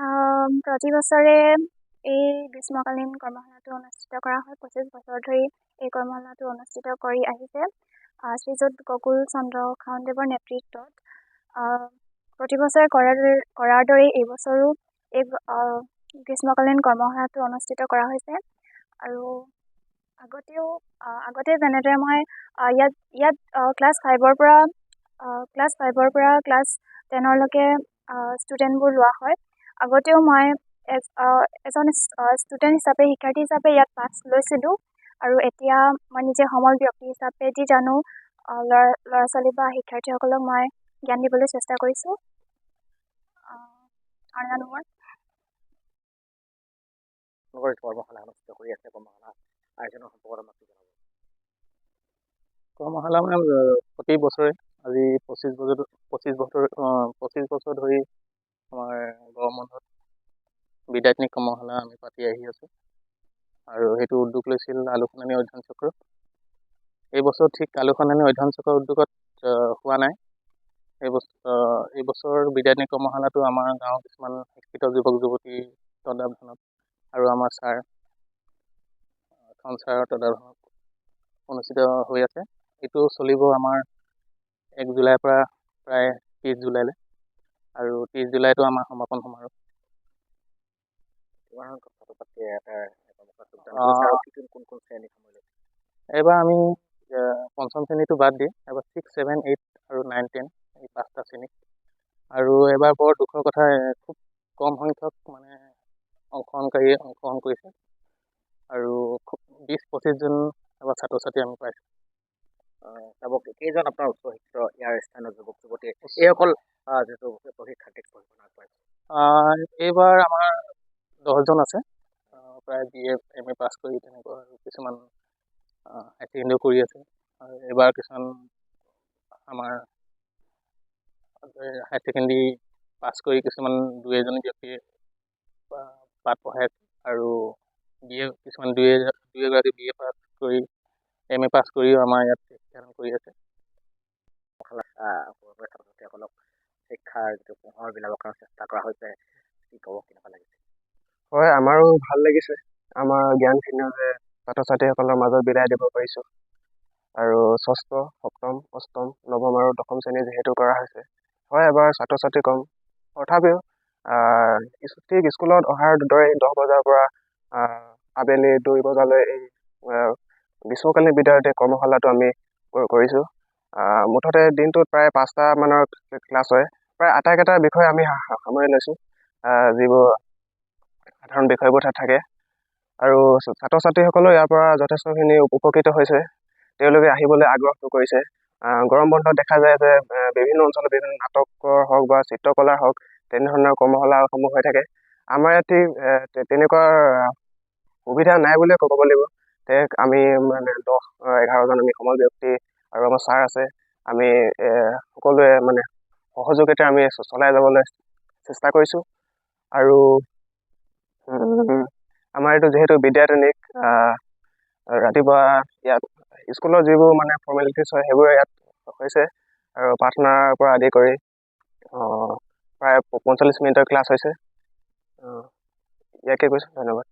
প্ৰতি বছৰে এই গ্ৰীষ্মকালীন কৰ্মশালাটো অনুষ্ঠিত কৰা হয়। 25 বছৰ ধৰি এই কৰ্মশালাটো অনুষ্ঠিত কৰি আহিছে শ্ৰীযুত গকুল চন্দ্ৰ খাউণ্ডদেৱৰ নেতৃত্বত। প্ৰতি বছৰে কৰাৰ দৰে এইবছৰো এই গ্ৰীষ্মকালীন কৰ্মশালাটো অনুষ্ঠিত কৰা হৈছে। আৰু আগতে যেনেদৰে মই ইয়াত ক্লাছ 5ৰ পৰা ক্লাছ 10লৈকে ষ্টুডেণ্টবোৰ লোৱা হয়। আগতেও মই এজন ষ্টুডেণ্ট হিচাপে, শিক্ষাৰ্থী হিচাপে ইয়াত পাঠ লৈছিলোঁ। আৰু এতিয়া মই নিজে সমল ব্যক্তি হিচাপে যি জানো ল'ৰা ছোৱালী বা শিক্ষাৰ্থীসকলক মই জ্ঞান দিবলৈ চেষ্টা কৰিছোঁ। কৰ্মশালা অনুষ্ঠিত কৰি আছে, কৰ্মশালা আয়োজনৰ সম্পৰ্কত আমাক জনাব। কৰ্মশালা মানে প্ৰতি বছৰে আজি 25 বছৰ ধৰি আমাৰ গৰম বন্ধত বিদ্যায়তনিক কৰ্মশালা আমি পাতি আহি আছোঁ। আৰু সেইটো উদ্যোগ লৈছিল আলোকসোণানী অধ্যয়ন চক্ৰ। এই বছৰ ঠিক আলোকসোণানী অধ্যয়ন চক্ৰৰ উদ্যোগত হোৱা নাই। এই বছৰ বিদ্যায়তনিক কৰ্মশালাটো আমাৰ গাঁৱৰ কিছুমান শিক্ষিত যুৱক যুৱতীৰ তত্বাৱধানত আৰু আমাৰ ছাৰৰ তত্বাৱধানত অনুষ্ঠিত হৈ আছে। এইটো চলিব আমাৰ 1 জুলাইৰ পৰা প্ৰায় 30 জুলাইলৈ। আৰু 30 জুলাইটো আমাৰ সমাপন সমাৰোহ। এইবাৰ আমি 5ম শ্ৰেণীটো বাদ দি এবাৰ 6, 7, 8 আৰু 9, 10 এই 5টা শ্ৰেণীত। আৰু এবাৰ বৰ দুখৰ কথা, খুব কম সংখ্যক মানে অংশগ্ৰহণকাৰীয়ে অংশগ্ৰহণ কৰিছে। আৰু খুব 20-25 জন এবাৰ ছাত্ৰ ছাত্ৰী আমি পাইছোঁ। কেইজন আপোনাৰ উচ্চ শিক্ষিত ইয়াৰ স্থানীয় যুৱক যুৱতীয়ে এইসকল যিটো প্ৰশিক্ষাৰ্থীক প্ৰশিক্ষণ আগবঢ়াইছে? এইবাৰ আমাৰ 10জন আছে, প্ৰায় BA MA পাছ কৰি তেনেকুৱা, আৰু কিছুমান হাই ছেকেণ্ডেৰীও কৰি আছে। আৰু এইবাৰ কিছুমান আমাৰ হাই ছেকেণ্ডেৰী পাছ কৰি কিছুমান 2-এজনী ব্যক্তিয়ে পাঠ পঢ়াই আছে। আৰু কিছুমান 2-এগৰাকী BA পাছ কৰি MA পাছ কৰিও আমাৰ ইয়াত শিক্ষাদান কৰি আছে। ছাত্ৰ-ছাত্ৰীসকলক শিক্ষাৰ যিটো পোহৰ বিলাবৰ কাৰণে চেষ্টা কৰা হৈছে, কি ক'ব, কেনেকুৱা লাগিছে? হয়, আমাৰো ভাল লাগিছে। আমাৰ জ্ঞানখিনি যে ছাত্ৰ ছাত্ৰীসকলৰ মাজত বিলাই দিব পাৰিছোঁ। আৰু 6ষ্ঠ, 7ম, 8ম, 9ম আৰু 10ম শ্ৰেণী যিহেতু কৰা হৈছে, হয় এবাৰ ছাত্ৰ ছাত্ৰী কম। তথাপিও ঠিক স্কুলত অহাৰ দৰে 10 বজাৰ পৰা আবেলি 2 বজালৈ এই গ্ৰীষ্মকালীন বিদ্যায়তনিক কৰ্মশালাটো আমি কৰিছোঁ। মুঠতে দিনটোত প্ৰায় 5টা মানৰ ক্লাছ হয়। প্ৰায় আটাইকেইটা বিষয় আমি সামৰি লৈছোঁ, যিবোৰ সাধাৰণ বিষয়বোৰ থাকে। আৰু ছাত্ৰ ছাত্ৰীসকলেও ইয়াৰ পৰা যথেষ্টখিনি উপকৃত হৈছে। তেওঁলোকে আহিবলৈ আগ্ৰহটো কৰিছে। গৰম বন্ধত দেখা যায় যে বিভিন্ন অঞ্চলত বিভিন্ন নাটকৰ হওক বা চিত্ৰকলাৰ হওক, তেনেধৰণৰ কৰ্মশালাসমূহ হৈ থাকে। আমাৰ ইয়াত তেনেকুৱা সুবিধা নাই বুলিয়ে ক'ব লাগিব। আমি মানে 10-11জন আমি সমল ব্যক্তি আৰু আমাৰ ছাৰ আছে। আমি সকলোৱে মানে সহযোগিতা আমি চলাই যাবলৈ চেষ্টা কৰিছোঁ। আৰু আমাৰ এইটো যিহেতু বিদ্যায়তনিক, ৰাতিপুৱা ইয়াত স্কুলৰ যিবোৰ মানে ফৰ্মেলিটিছ হয় সেইবোৰ ইয়াত হৈছে। আৰু প্ৰাৰ্থনাৰ পৰা আদি কৰি প্ৰায় 45 মিনিটৰ ক্লাছ হৈছে। ইয়াকে কৈছোঁ, ধন্যবাদ।